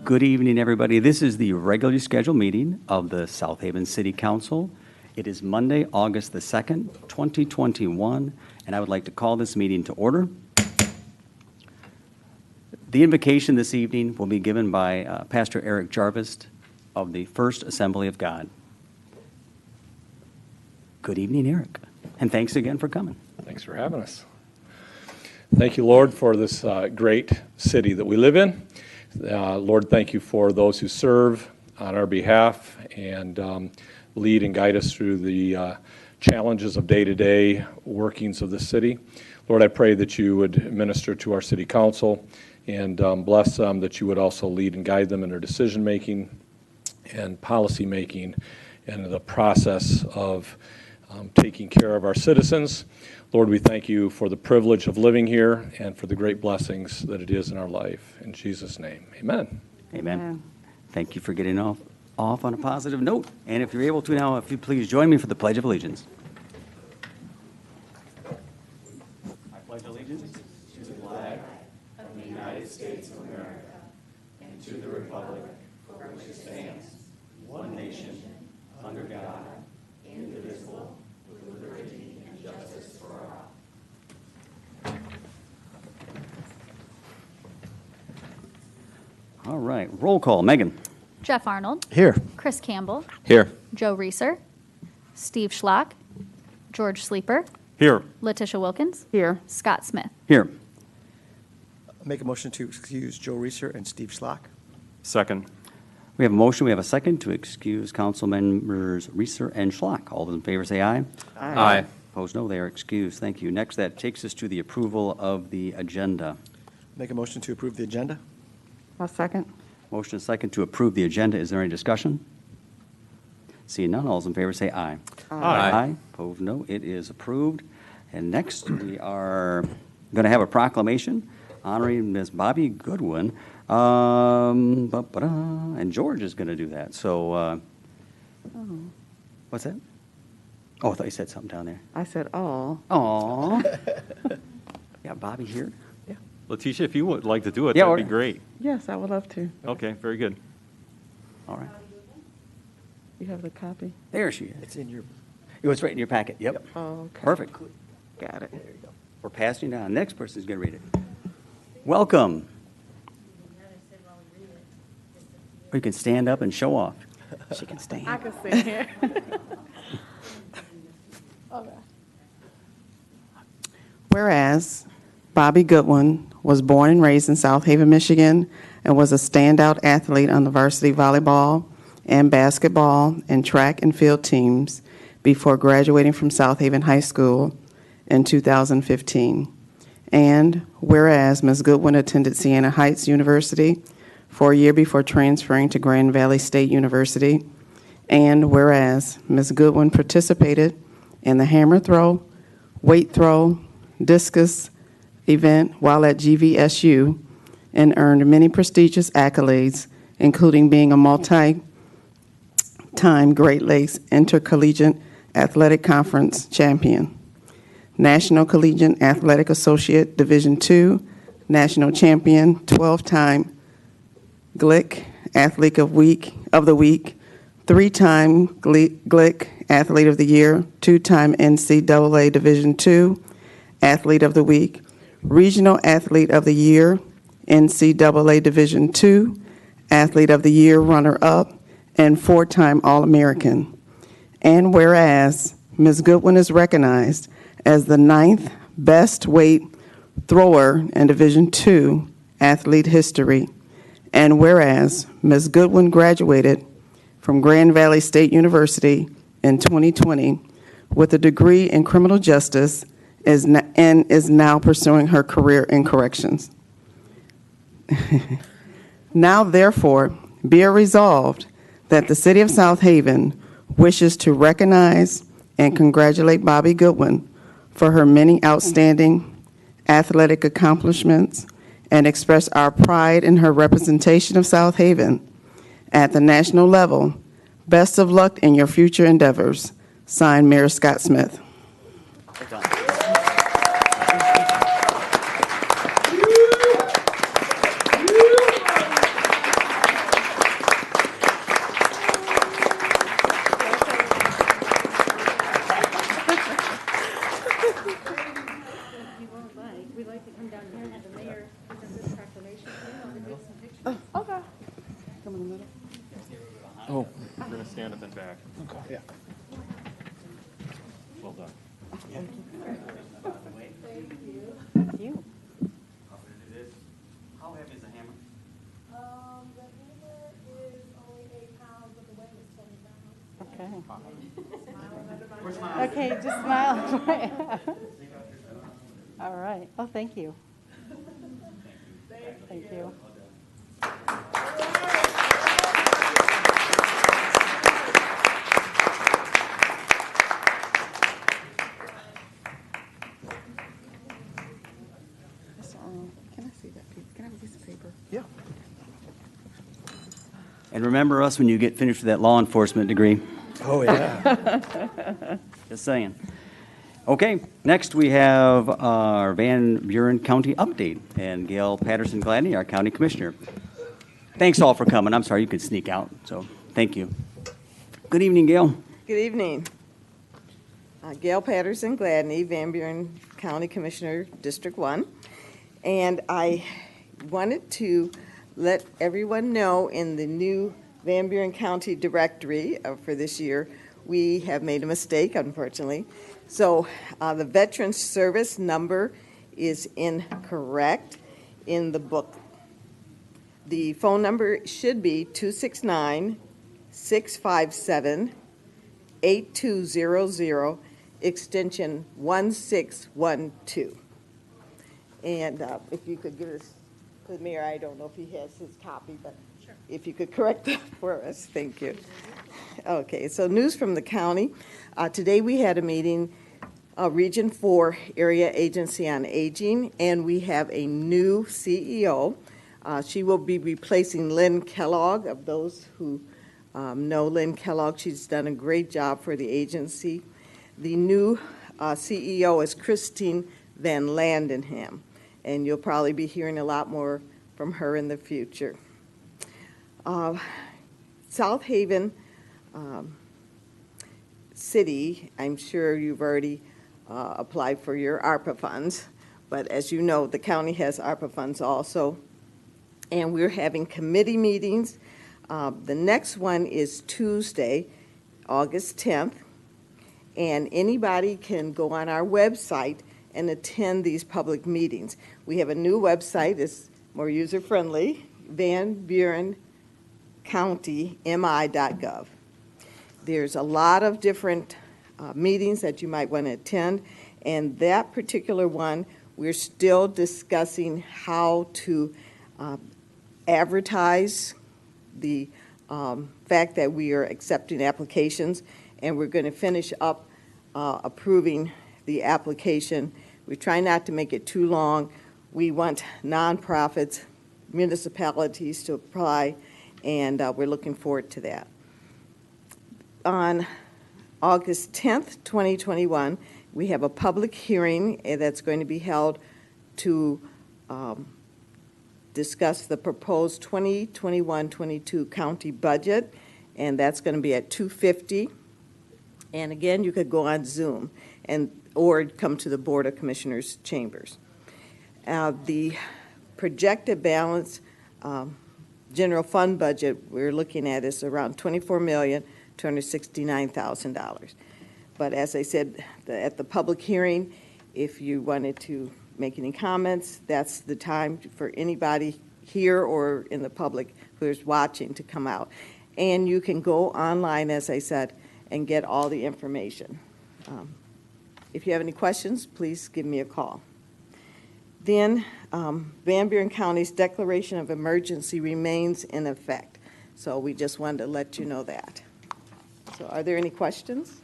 Good evening, everybody. This is the regularly scheduled meeting of the South Haven City Council. It is Monday, August the 2nd, 2021, and I would like to call this meeting to order. The invocation this evening will be given by Pastor Eric Jarvis of the First Assembly of God. Good evening, Eric, and thanks again for coming. Thanks for having us. Thank you, Lord, for this great city that we live in. Lord, thank you for those who serve on our behalf and lead and guide us through the challenges of day-to-day workings of the city. Lord, I pray that you would minister to our city council and bless them, that you would also lead and guide them in their decision-making and policy-making and the process of taking care of our citizens. Lord, we thank you for the privilege of living here and for the great blessings that it is in our life. In Jesus' name, amen. Amen. Thank you for getting off on a positive note. And if you're able to now, if you please join me for the Pledge of Allegiance. I pledge allegiance to the flag of the United States of America and to the republic for which it stands, one nation, under God, indivisible, with liberty and justice for all. All right, roll call. Megan. Jeff Arnold. Here. Chris Campbell. Here. Joe Reeser. Steve Schlock. George Sleeper. Here. Letitia Wilkins. Here. Scott Smith. Here. Make a motion to excuse Joe Reeser and Steve Schlock. Second. We have a motion, we have a second to excuse council members Reeser and Schlock. All those in favor say aye. Aye. Opposed, no, they are excused. Thank you. Next, that takes us to the approval of the agenda. Make a motion to approve the agenda. I'll second. Motion and second to approve the agenda. Is there any discussion? Seeing none, all those in favor say aye. Aye. Opposed, no. It is approved. And next, we are going to have a proclamation honoring Ms. Bobby Goodwin. And George is going to do that. So, what's that? Oh, I thought you said something down there. I said all. Aw. Yeah, Bobby here. Letitia, if you would like to do it, Yeah, that'd be or- great. Yes, I would love to. Okay, very good. All right. You have the copy? There she is. It's in your. It was right in your packet. Yep. Oh, okay. Perfect. Got it. We're passing down. Next person is going to read it. Welcome. Or you can stand up and show off. She can stand. I can sit here. Whereas Bobby Goodwin was born and raised in South Haven, Michigan, and was a standout athlete on the varsity volleyball and basketball and track and field teams before graduating from South Haven High School in 2015. And whereas Ms. Goodwin attended Siena Heights University for a year before transferring to Grand Valley State University, and whereas Ms. Goodwin participated in the hammer throw, weight throw, discus event while at GVSU and earned many prestigious accolades, including being a multi-time Great Lakes Intercollegiate Athletic Conference champion, National Collegiate Athletic Associate Division II, National Champion, 12-time Glick Athlete of the Week, 3-time Glick Athlete of the Year, 2-time NCAA Division II Athlete of the Week, Regional Athlete of the Year, NCAA Division II Athlete of the Year runner-up, and 4-time All-American. And whereas Ms. Goodwin is recognized as the 9th best weight thrower in Division II athlete history, and whereas Ms. Goodwin graduated from Grand Valley State University in 2020 with a degree in criminal justice and is now pursuing her career in corrections. Now, therefore, be it resolved that the City of South Haven wishes to recognize and congratulate Bobby Goodwin for her many outstanding athletic accomplishments and express our pride in her representation of South Haven at the national level. Best of luck in your future endeavors. Signed, Mayor Scott Smith. Stand up and back. Yeah. Well done. You. How heavy is the hammer? The hammer is only 8 pounds, but the weight is 20 pounds. Okay. Okay, just smile. All right. Oh, thank you. Thank you. Can I see that piece? Can I have a piece of paper? Yeah. And remember us when you get finished with that law enforcement degree. Oh, yeah. Just saying. Okay, next we have our Van Buren County update, and Gail Patterson Gladney, our county commissioner. Thanks all for coming. I'm sorry you could sneak out, so thank you. Good evening, Gail. Good evening. Gail Patterson Gladney, Van Buren County Commissioner, District 1. And I wanted to let everyone know in the new Van Buren County directory for this year, we have made a mistake, unfortunately. So the veteran service number is incorrect in the book. The phone number should be 269-657-8200, extension 1612. And if you could give us, the mayor, I don't know if he has his copy, but if you could correct that for us, thank you. Okay, so news from the county. Today we had a meeting, Region 4 Area Agency on Aging, and we have a new CEO. She will be replacing Lynn Kellogg. Of those who know Lynn Kellogg, she's done a great job for the agency. The new CEO is Christine Van Landenham, and you'll probably be hearing a lot more from her in the future. South Haven City, I'm sure you've already applied for your ARPA funds, but as you know, the county has ARPA funds also, and we're having committee meetings. The next one is Tuesday, August 10th, and anybody can go on our website and attend these public meetings. We have a new website, it's more user-friendly, vanburencountymi.gov. There's a lot of different meetings that you might want to attend, and that particular one, we're still discussing how to advertise the fact that we are accepting applications, and we're going to finish up approving the application. We try not to make it too long. We want nonprofits, municipalities to apply, and we're looking forward to that. On August 10th, 2021, we have a public hearing that's going to be held to discuss the proposed 2021-22 county budget, and that's going to be at 2:50. And again, you could go on Zoom or come to the Board of Commissioners chambers. The projected balance general fund budget we're looking at is around $24,269,000. But as I said at the public hearing, if you wanted to make any comments, that's the time for anybody here or in the public who's watching to come out. And you can go online, as I said, and get all the information. If you have any questions, please give me a call. Then Van Buren County's declaration of emergency remains in effect. So we just wanted to let you know that. So are there any questions?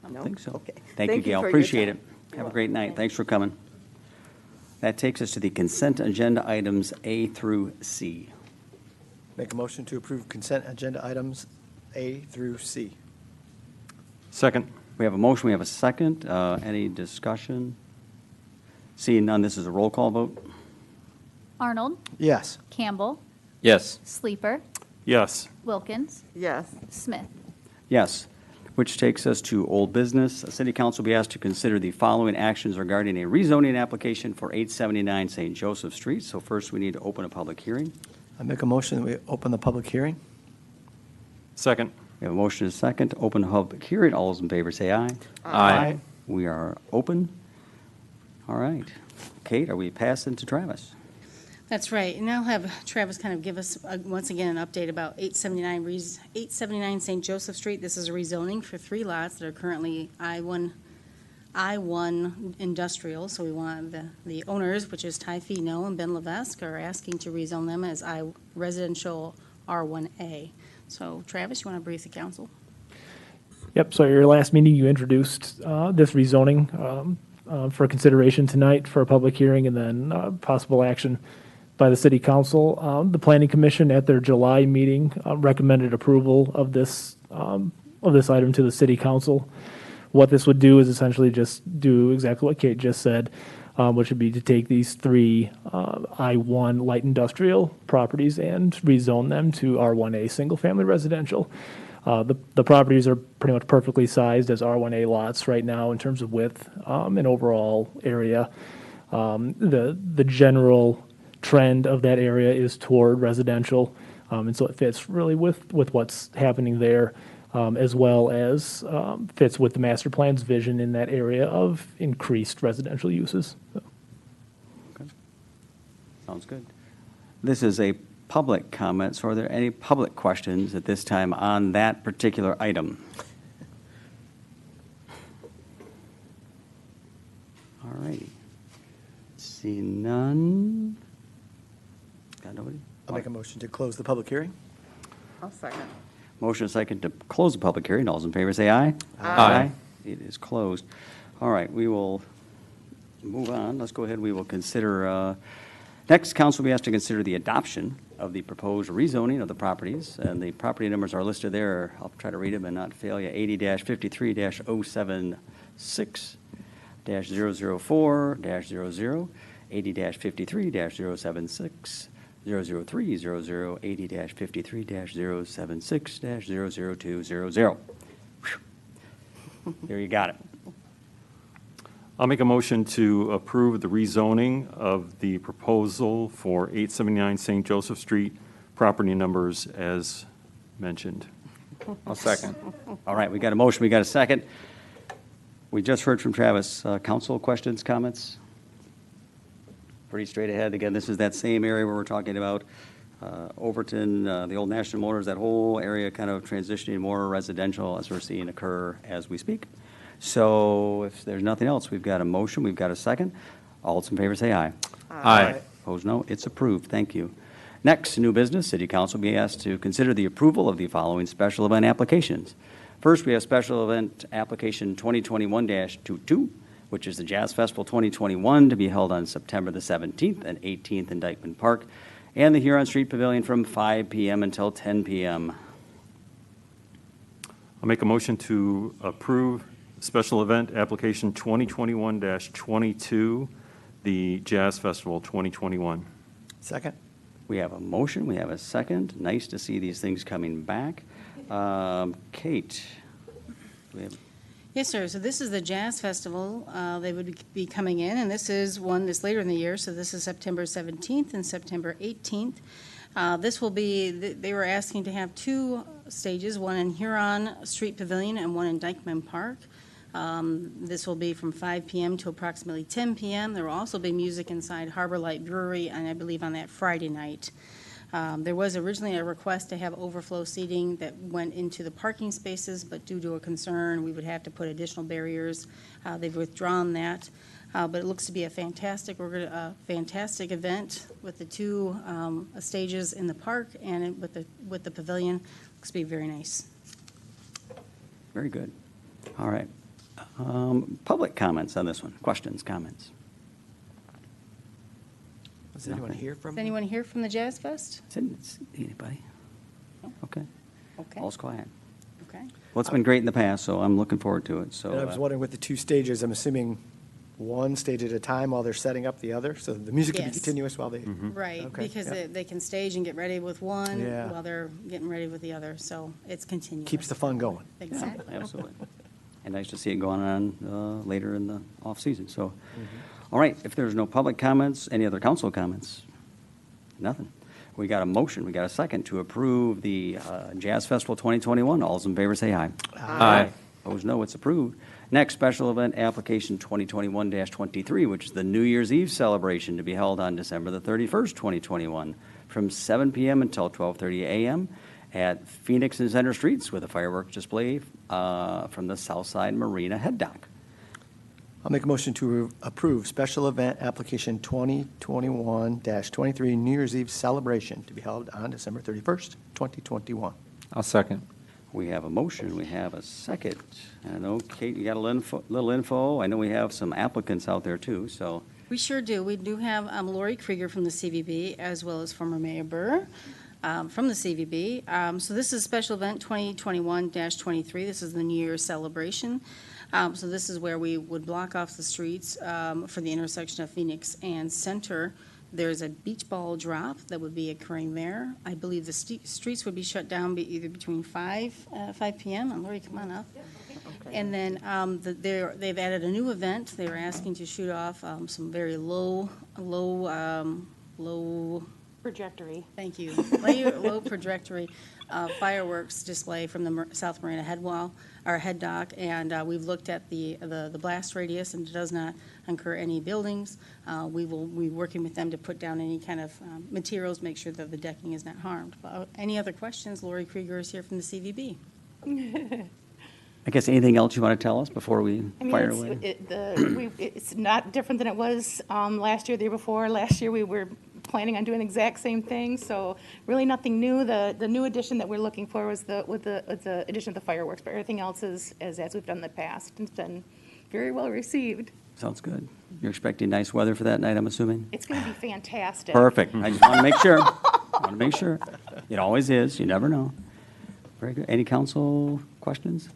I No? don't think so. Okay. Thank you, Gail. for your Appreciate it. time. Have a great night. Thanks for coming. That takes us to the consent agenda items A through C. Make a motion to approve consent agenda items A through C. Second. We have a motion, we have a second. Any discussion? Seeing none, this is a roll call vote. Arnold, Yes. Campbell, Yes. Sleeper, Yes. Wilkins, Yes. Smith. Yes, which takes us to old business. The City Council will be asked to consider the following actions regarding a rezoning application for 879 St. Joseph Street. So first, we need to open a public hearing. I make a motion that we open the public hearing. Second. We have a motion and a second to open the public hearing. All those in favor say aye. Aye. We are open. All right. Kate, are we passing to Travis? That's right. And I'll have Travis kind of give us, once again, an update about 879 St. Joseph Street. This is a rezoning for 3 lots that are currently I-1 industrial. So we want the owners, which is Ty Fino and Ben Levesque, are asking to rezone them as residential R1A. So Travis, you want to brief the council? Yep, so at your last meeting, you introduced this rezoning for consideration tonight for a public hearing and then possible action by the city council. The planning commission at their July meeting recommended approval of this item to the city council. What this would do is essentially just do exactly what Kate just said, which would be to take these 3 I-1 light industrial properties and rezone them to R1A single-family residential. The properties are pretty much perfectly sized as R1A lots right now in terms of width and overall area. The general trend of that area is toward residential, and so it fits really with what's happening there, as well as fits with the master plan's vision in that area of increased residential uses. So. Okay. Sounds good. This is a public comment, so are there any public questions at this time on that particular item? All righty. See none. Got nobody? I'll make a motion to close the public hearing. I'll second. Motion and second to close the public hearing. All those in favor say aye. Aye. It is closed. All right, we will move on. Let's go ahead. We will consider, next, council will be asked to consider the adoption of the proposed rezoning of the properties, and the property numbers are listed there. I'll try to read them and not fail you. 80-53-076-004-00, 80-53-076, 00300, 80-53-076-00200. There you got it. I'll make a motion to approve the rezoning of the proposal for 879 St. Joseph Street, property numbers as mentioned. I'll second. All right, we got a motion, we got a second. We just heard from Travis. Council, questions, comments? Pretty straight ahead. Again, this is that same area where we're talking about Overton, the old National Motors, that whole area kind of transitioning more residential as we're seeing occur as we speak. So if there's nothing else, we've got a motion, we've got a second. All those in favor say aye. Aye. Opposed, no. It's approved. Thank you. Next, new business. City Council will be asked to consider the approval of the following special event applications. First, we have special event application 2021-22, which is the Jazz Festival 2021 to be held on September the 17th and 18th in Dyckman Park, and the Huron Street Pavilion from 5 p.m. until 10 p.m. I'll make a motion to approve special event application 2021-22, the Jazz Festival 2021. Second. We have a motion, we have a second. Nice to see these things coming back. Kate, we have Yes, sir. So this is the Jazz Festival. They would be coming in, and this is one that's later in the year. So this is September 17th and September 18th. This will be, they were asking to have 2 stages, one in Huron Street Pavilion and one in Dyckman Park. This will be from 5 p.m. to approximately 10 p.m. There will also be music inside Harbor Light Brewery, and I believe on that Friday night. There was originally a request to have overflow seating that went into the parking spaces, but due to a concern, we would have to put additional barriers. They've withdrawn that, but it looks to be a fantastic event with the 2 stages in the park and with the pavilion. Looks to be very nice. very good. All right. Public comments on this one. Questions, comments? Is anyone here from? Is anyone here from the Jazz Fest? Anybody? Okay. Okay. All's quiet. Okay. Well, it's been great in the past, so I'm looking forward to it. So And I was wondering with the 2 stages, I'm assuming one stage at a time while they're setting up the other, so the music can be Yes. continuous while they. Right, Okay, because yeah. they can stage and get ready with one Yeah. while they're getting ready with the other, so it's continuous. Keeps the fun going. Exactly. absolutely. And nice to see it going on later in the off-season. So, all right, if there's no public comments, any other council comments? Nothing. We got a motion, we got a second to approve the Jazz Festival 2021. All those in favor say aye. Aye. Opposed, no, it's approved. Next, special event application 2021-23, which is the New Year's Eve celebration to be held on December the 31st, 2021, from 7 p.m. until 12:30 a.m. at Phoenix and Center Streets with a fireworks display from the Southside Marina Head Dock. I'll make a motion to approve special event application 2021-23 New Year's Eve celebration to be held on December 31st, 2021. I'll second. We have a motion, we have a second. I know, Kate, you got a little info. I know we have some applicants out there too, so. We sure do. We do have Lori Krieger from the CVB, as well as former Mayor Burr from the CVB. So this is special event 2021-23. This is the New Year's celebration. So this is where we would block off the streets for the intersection of Phoenix and Center. There's a beach ball drop that would be occurring there. I believe the streets would be shut down either between 5 p.m. And Lori, come on up. And then they've added a new event. They were asking to shoot off some very low Trajectory. Thank you. Low trajectory fireworks display from the South Marina head wall, our head dock, and we've looked at the blast radius, and it does not incur any buildings. We will be working with them to put down any kind of materials, make sure that the decking is not harmed. Any other questions? Lori Krieger is here from the CVB. I guess anything else you want to tell us before we fire away? It's not different than it was last year, the year before. Last year, we were planning on doing the exact same thing, so really nothing new. The new addition that we're looking for was the addition of the fireworks, but everything else is as we've done in the past. It's been very well received. Sounds good. You're expecting nice weather for that night, I'm assuming? It's going to be fantastic. Perfect. I just want to make sure. Want to make sure. It always is. You never know. Very good. Any council questions?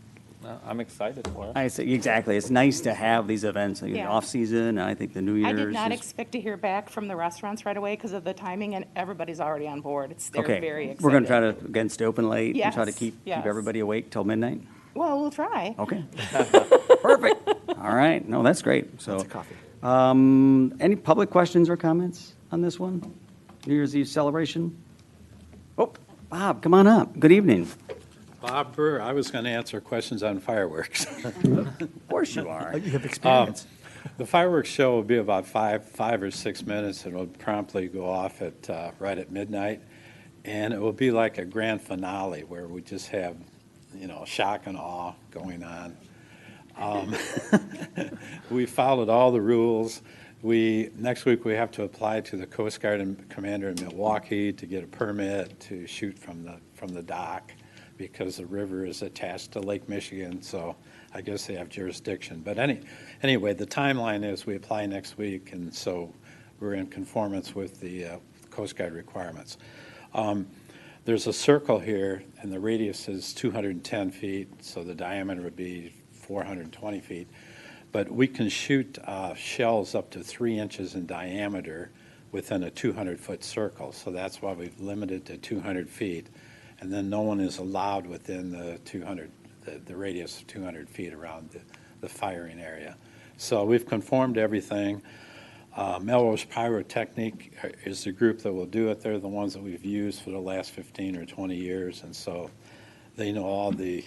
I'm excited for it. I say, exactly. It's nice to have these events, Yeah. off-season, and I think the New Year's I did not is- expect to hear back from the restaurants right away because of the timing, and everybody's already on board. They're Okay. very excited. We're going to try to, again, stay open late and try to Yes, keep yes. everybody awake till midnight? Well, we'll try. Okay. Perfect. All right. No, that's great. So, Lots of coffee. Any public questions or comments on this one? New Year's Eve celebration? Oh, Bob, come on up. Good evening. Bob Burr, I was going to answer questions on fireworks. Of course you are. You have experience. The fireworks show will be about five or 6 minutes, and it'll promptly go off at right at midnight. And it will be like a grand finale where we just have, shock and awe going on. We followed all the rules. Next week, we have to apply to the Coast Guard and Commander in Milwaukee to get a permit to shoot from the dock, because the river is attached to Lake Michigan, so I guess they have jurisdiction. But anyway, the timeline is we apply next week, and so we're in conformance with the Coast Guard requirements. There's a circle here, and the radius is 210 feet, so the diameter would be 420 feet. But we can shoot shells up to 3 inches in diameter within a 200-foot circle, so that's why we've limited to 200 feet. And then no one is allowed within the radius of 200 feet around the firing area. So we've conformed everything. Melrose Pyrotechnic is the group that will do it. They're the ones that we've used for the last 15 or 20 years, and so they know all the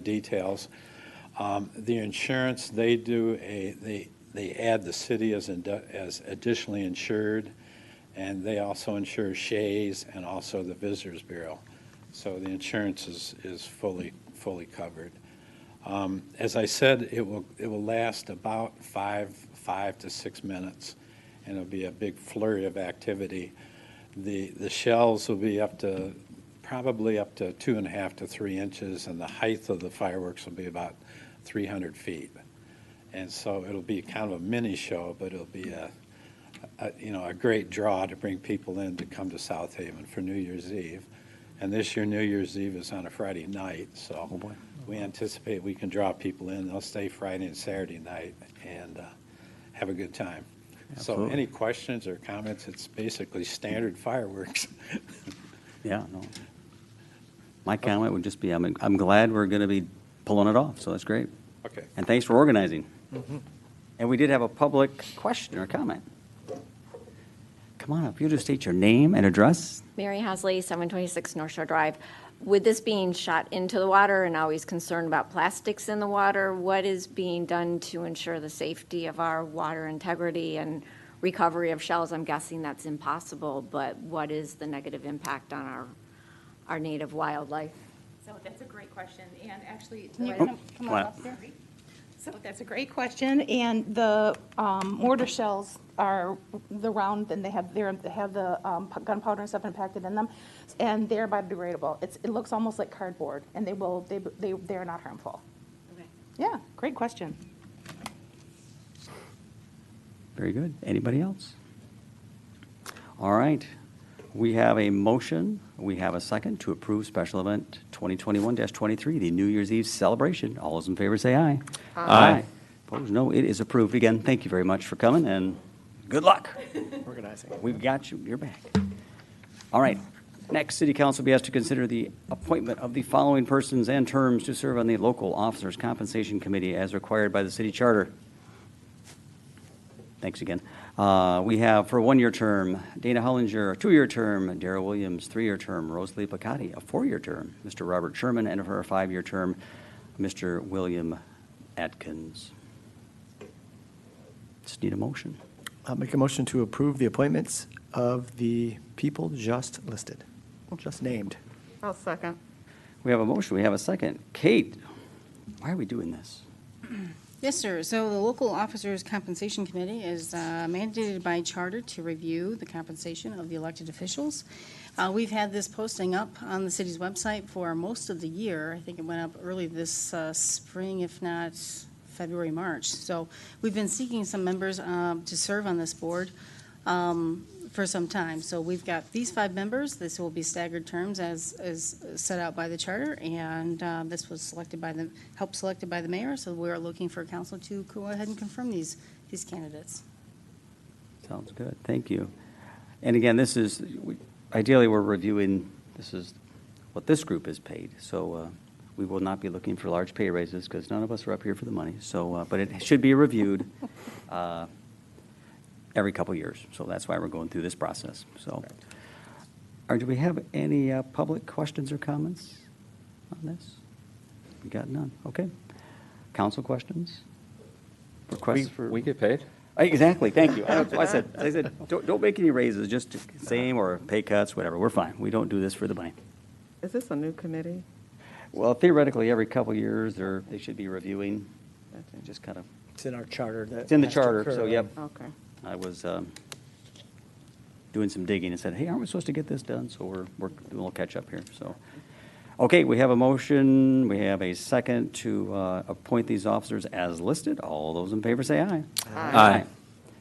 details. The insurance, they add the city as additionally insured, and they also insure Shays and also the Visitors Bureau. So the insurance is fully covered. As I said, it will last about 5 to 6 minutes, and it'll be a big flurry of activity. The shells will be probably up to 2.5 to 3 inches, and the height of the fireworks will be about 300 feet. And so it'll be kind of a mini show, but it'll be a great draw to bring people in to come to South Haven for New Year's Eve. And this year, New Year's Eve is on a Friday night, so we anticipate we can draw people in. They'll stay Friday and Saturday night and have a good time. Absolutely. So any questions or comments? It's basically standard fireworks. Yeah, no. My comment would just be, I'm glad we're going to be pulling it off, so that's great. Okay. And thanks for organizing. And we did have a public question or comment. Come on up. You just state your name and address. Mary Hasley, 726 North Shore Drive. With this being shot into the water and always concerned about plastics in the water, what is being done to ensure the safety of our water integrity and recovery of shells? I'm guessing that's impossible, but what is the negative impact on our native wildlife? So that's a great question, and actually. Can you right- come Come on. up there? So that's a great question, and the mortar shells are the round, and they have the gunpowder and stuff impacted in them, and they're biodegradable. It looks almost like cardboard, and they're not harmful. Okay. Yeah, great question. Very good. Anybody else? All right. We have a motion. We have a second to approve special event 2021-23, the New Year's Eve celebration. All those in favor say aye. Aye. Opposed, no. It is approved. Again, thank you very much for coming, and good luck. Organizing. We've got you. You're back. All right. Next, City Council will be asked to consider the appointment of the following persons and terms to serve on the Local Officers Compensation Committee as required by the city charter. Thanks again. We have for a 1-year term, Dana Hollinger, a 2-year term, Darrell Williams, 3-year term, Rosalie Placati, a 4-year term, Mr. Robert Sherman, and for a 5-year term, Mr. William Atkins. Just need a motion. I'll make a motion to approve the appointments of the people just listed, just named. I'll second. We have a motion. We have a second. Kate, why are we doing this? Yes, sir. So the Local Officers Compensation Committee is mandated by charter to review the compensation of the elected officials. We've had this posting up on the city's website for most of the year. I think it went up early this spring, if not February, March. So we've been seeking some members to serve on this board for some time. So we've got these 5 members. This will be staggered terms as set out by the charter, and this was selected by the mayor. So we're looking for council to go ahead and confirm these candidates. Sounds good. Thank you. And again, this is, ideally, we're reviewing, this is what this group is paid. So we will not be looking for large pay raises because none of us are up here for the money. So, but it should be reviewed every couple years. So that's why we're going through this process. So, do we have any public questions or comments on this? We got none. Okay. Council questions? Requests for? We get paid? Exactly. Thank you. I said, don't make any raises, just same or pay cuts, whatever. We're fine. We don't do this for the money. Is this a new committee? Well, theoretically, every couple years, they should be reviewing. Just kind of. It's in our charter. It's in the charter, so yep. Okay. I was doing some digging and said, hey, aren't we supposed to get this done? So we're doing a little catch up here. So, okay, we have a motion. We have a second to appoint these officers as listed. All those in favor say aye. Aye.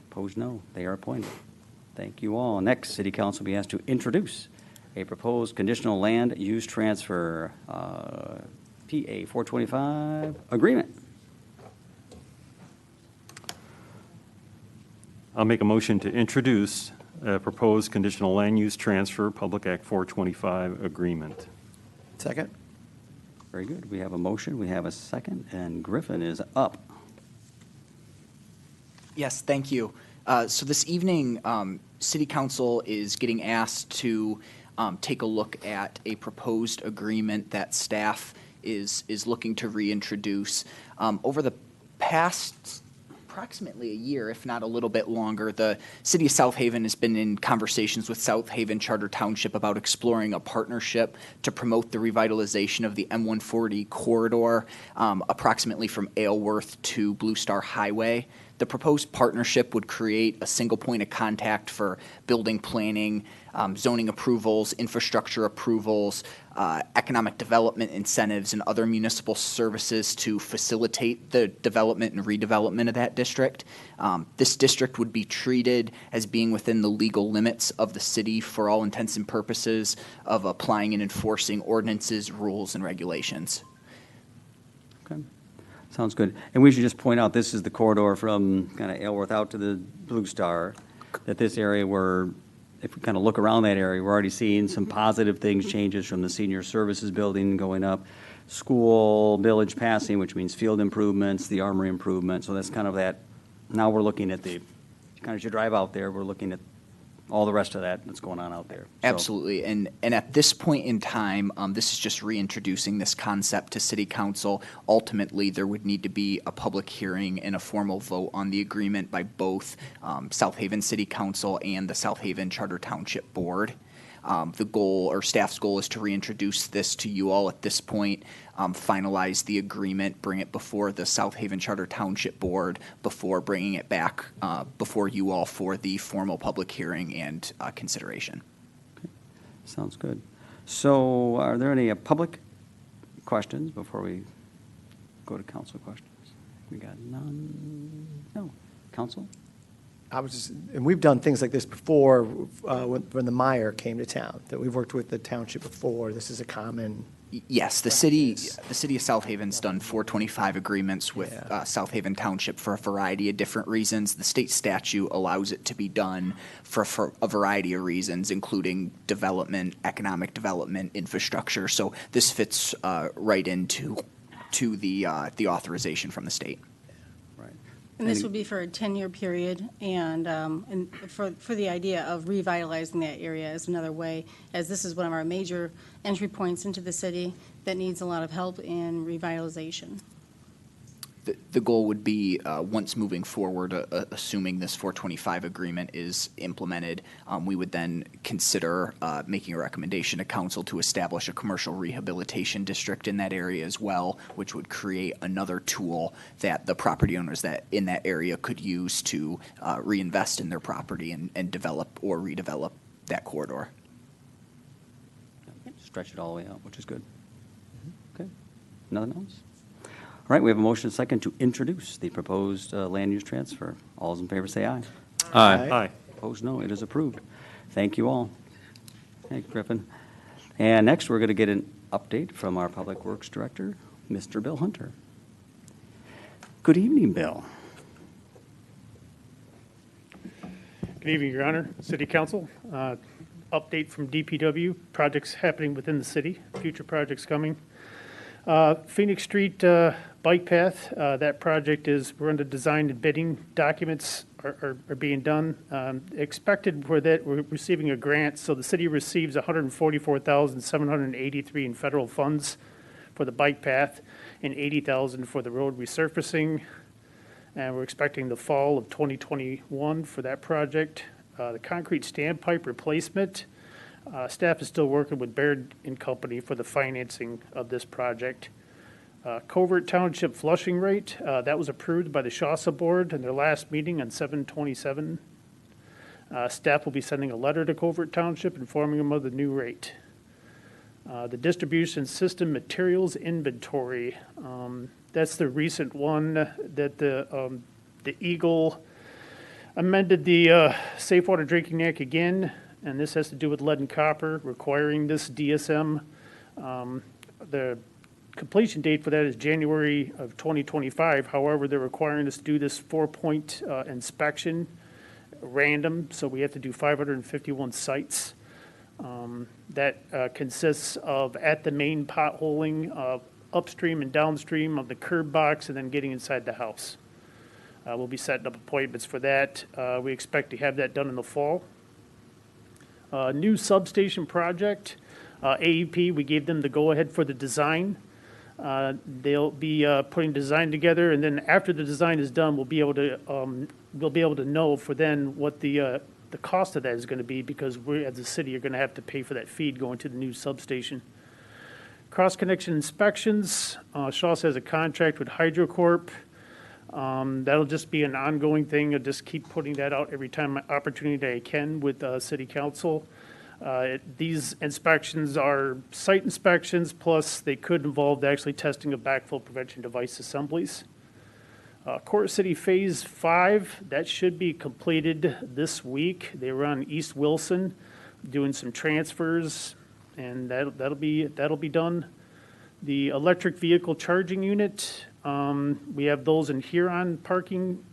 Opposed, no. They are appointed. Thank you all. Next, City Council will be asked to introduce a proposed conditional land use transfer PA 425 agreement. I'll make a motion to introduce a proposed conditional land use transfer, Public Act 425 agreement. Second? Very good. We have a motion, we have a second, and Griffin is up. Yes, thank you. So this evening, City Council is getting asked to take a look at a proposed agreement that staff is looking to reintroduce. Over the past approximately a year, if not a little bit longer, the City of South Haven has been in conversations with South Haven Charter Township about exploring a partnership to promote the revitalization of the M140 corridor, approximately from Aylworth to Blue Star Highway. The proposed partnership would create a single point of contact for building planning, zoning approvals, infrastructure approvals, economic development incentives, and other municipal services to facilitate the development and redevelopment of that district. This district would be treated as being within the legal limits of the city for all intents and purposes of applying and enforcing ordinances, rules, and regulations. Okay. Sounds good. And we should just point out, this is the corridor from kind of Aylworth out to the Blue Star, that this area where, if we kind of look around that area, we're already seeing some positive things, changes from the senior services building going up, school, village passing, which means field improvements, the armory improvement. So that's kind of that. Now we're looking at the, kind of as you drive out there, we're looking at all the rest of that that's going on out there. So- Absolutely. And at this point in time, this is just reintroducing this concept to City Council. Ultimately, there would need to be a public hearing and a formal vote on the agreement by both South Haven City Council and the South Haven Charter Township Board. The goal, or staff's goal, is to reintroduce this to you all at this point, finalize the agreement, bring it before the South Haven Charter Township Board before bringing it back before you all for the formal public hearing and consideration. Sounds good. So are there any public questions before we go to council questions? We got none? No. Council? And we've done things like this before, when the Meyer came to town, that we've worked with the township before. This is a common. Yes, the city of South Haven's done 425 agreements with South Haven Township for a variety of different reasons. The state statute allows it to be done for a variety of reasons, including development, economic development, infrastructure. So this fits right into the authorization from the state. And this would be for a 10-year period, and for the idea of revitalizing that area as another way, as this is one of our major entry points into the city that needs a lot of help in revitalization. The goal would be, once moving forward, assuming this 425 agreement is implemented, we would then consider making a recommendation to council to establish a commercial rehabilitation district in that area as well, which would create another tool that the property owners that in that area could use to reinvest in their property and develop or redevelop that corridor. Stretch it all the way out, which is good. Okay. Nothing else? All right, we have a motion and second to introduce the proposed land use transfer. All those in favor say aye. Aye. Aye. Opposed, no. It is approved. Thank you all. Thank you, Griffin. And next, we're going to get an update from our Public Works Director, Mr. Bill Hunter. Good evening, Bill. Good evening, Your Honor, City Council. Update from DPW, projects happening within the city, future projects coming. Phoenix Street Bike Path, that project is, we're under design and bidding. Documents are being done. Expected for that, we're receiving a grant, so the city receives $144,783 in federal funds for the bike path and $80,000 for the road resurfacing. And we're expecting the fall of 2021 for that project. The concrete standpipe replacement, staff is still working with Baird and Company for the financing of this project. Covert Township flushing rate, that was approved by the Shawsa Board in their last meeting on 7/27. Staff will be sending a letter to Covert Township informing them of the new rate. The distribution system materials inventory, that's the recent one that the Eagle amended the Safe Water Drinking Act again, and this has to do with lead and copper, requiring this DSM. The completion date for that is January of 2025. However, they're requiring us to do this 4-point inspection, random, so we have to do 551 sites. That consists of at the main potholing, upstream and downstream of the curb box, and then getting inside the house. We'll be setting up appointments for that. We expect to have that done in the fall. New substation project, AEP, we gave them the go-ahead for the design. They'll be putting design together, and then after the design is done, we'll be able to know for then what the cost of that is going to be, because we, as a city, are going to have to pay for that feed going to the new substation. Cross-connection inspections, Shaw's has a contract with HydroCorp. That'll just be an ongoing thing. I'll just keep putting that out every time opportunity I can with City Council. These inspections are site inspections, plus they could involve actually testing of backflow prevention device assemblies. Court City Phase 5, that should be completed this week. They were on East Wilson doing some transfers, and that'll be done. The electric vehicle charging unit, we have those in Huron parking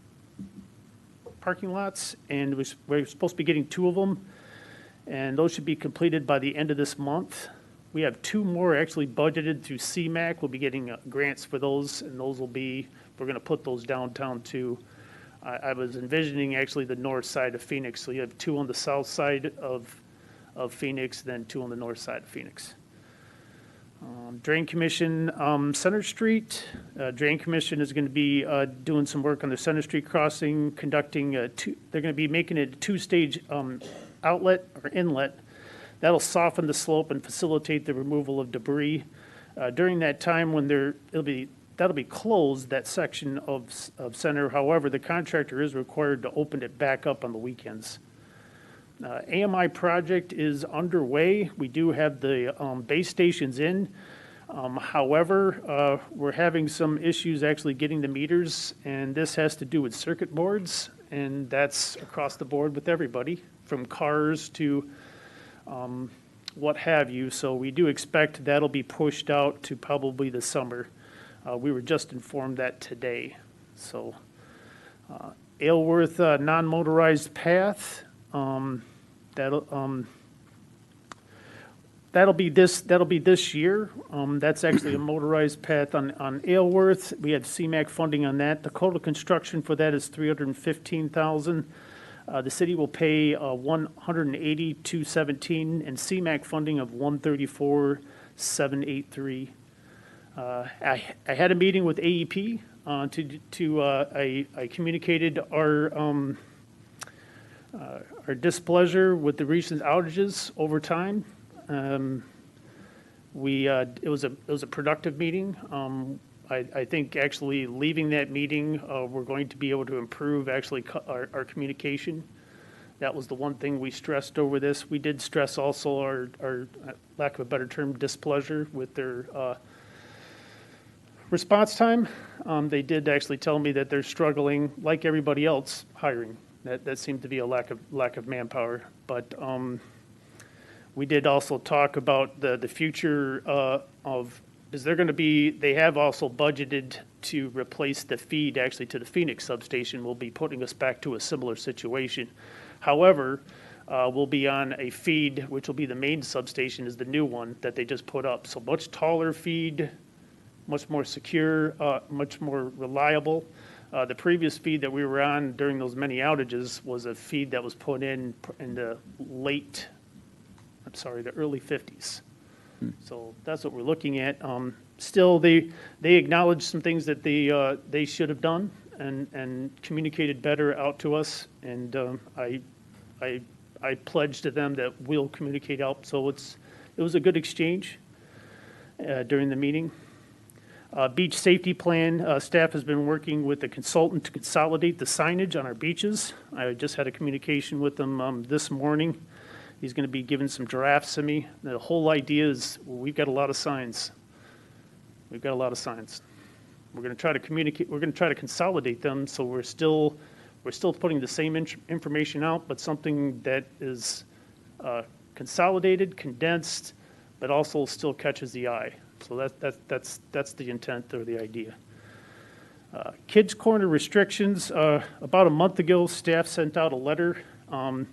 lots, and we're supposed to be getting 2 of them, and those should be completed by the end of this month. We have 2 more actually budgeted through CMAQ. We'll be getting grants for those, and those will be, we're going to put those downtown too. I was envisioning actually the north side of Phoenix. So you have 2 on the south side of Phoenix, then 2 on the north side of Phoenix. Drain Commission, Center Street. Drain Commission is going to be doing some work on the Center Street crossing, conducting they're going to be making it a 2-stage outlet or inlet. That'll soften the slope and facilitate the removal of debris. During that time when that'll be closed, that section of Center. However, the contractor is required to open it back up on the weekends. AMI project is underway. We do have the base stations in. However, we're having some issues actually getting the meters, and this has to do with circuit boards, and that's across the board with everybody, from cars to what have you. So we do expect that'll be pushed out to probably the summer. We were just informed that today. So Aylworth non-motorized path. That'll be this year. That's actually a motorized path on Aylworth. We had CMAQ funding on that. The total construction for that is $315,000. The city will pay $180,217 and CMAQ funding of $134,783. I had a meeting with AEP. I communicated our displeasure with the recent outages over time. It was a productive meeting. I think actually leaving that meeting, we're going to be able to improve actually our communication. That was the one thing we stressed over this. We did stress also our lack of a better term, displeasure with their response time. They did actually tell me that they're struggling, like everybody else, hiring. That seemed to be a lack of manpower. But we did also talk about the future of, is there going to be, they have also budgeted to replace the feed actually to the Phoenix substation. Will be putting us back to a similar situation. However, we'll be on a feed, which will be the main substation, is the new one that they just put up. So much taller feed, much more secure, much more reliable. The previous feed that we were on during those many outages was a feed that was put in the early 50s. So that's what we're looking at. Still, they acknowledged some things that they should have done and communicated better out to us. And I pledged to them that we'll communicate out. So it was a good exchange during the meeting. Beach safety plan, staff has been working with the consultant to consolidate the signage on our beaches. I just had a communication with them this morning. He's going to be giving some drafts to me. The whole idea is we've got a lot of signs. We're going to try to communicate. We're going to try to consolidate them so we're still putting the same information out, but something that is consolidated, condensed, but also still catches the eye. So that's the intent or the idea. Kids Corner restrictions. About a month ago, staff sent out a letter, and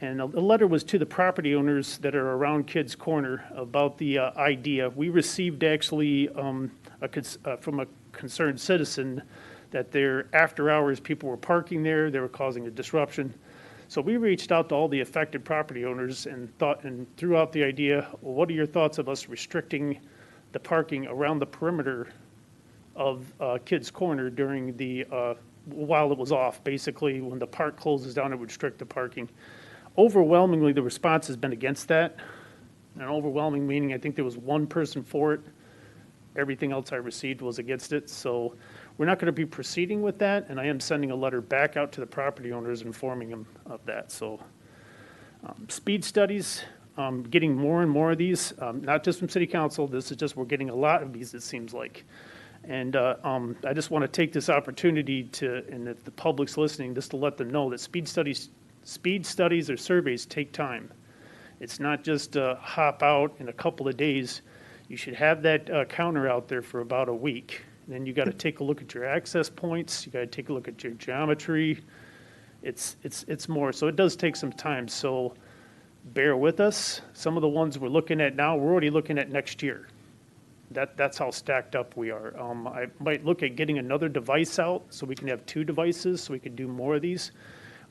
the letter was to the property owners that are around Kids Corner about the idea. We received actually from a concerned citizen that their after hours people were parking there, they were causing a disruption. So we reached out to all the affected property owners and threw out the idea, well, what are your thoughts of us restricting the parking around the perimeter of Kids Corner during the, while it was off? Basically, when the park closes down, it would restrict the parking. Overwhelmingly, the response has been against that. An overwhelming meaning, I think there was one person for it. Everything else I received was against it. So we're not going to be proceeding with that, and I am sending a letter back out to the property owners informing them of that. So speed studies, getting more and more of these, not just from City Council. This is just, we're getting a lot of these, it seems like. And I just want to take this opportunity to, and if the public's listening, just to let them know that speed studies or surveys take time. It's not just hop out in a couple of days. You should have that counter out there for about a week. And then you got to take a look at your access points. You got to take a look at your geometry. It's more. So it does take some time. So bear with us. Some of the ones we're looking at now, we're already looking at next year. That's how stacked up we are. I might look at getting another device out so we can have 2 devices, so we can do more of these.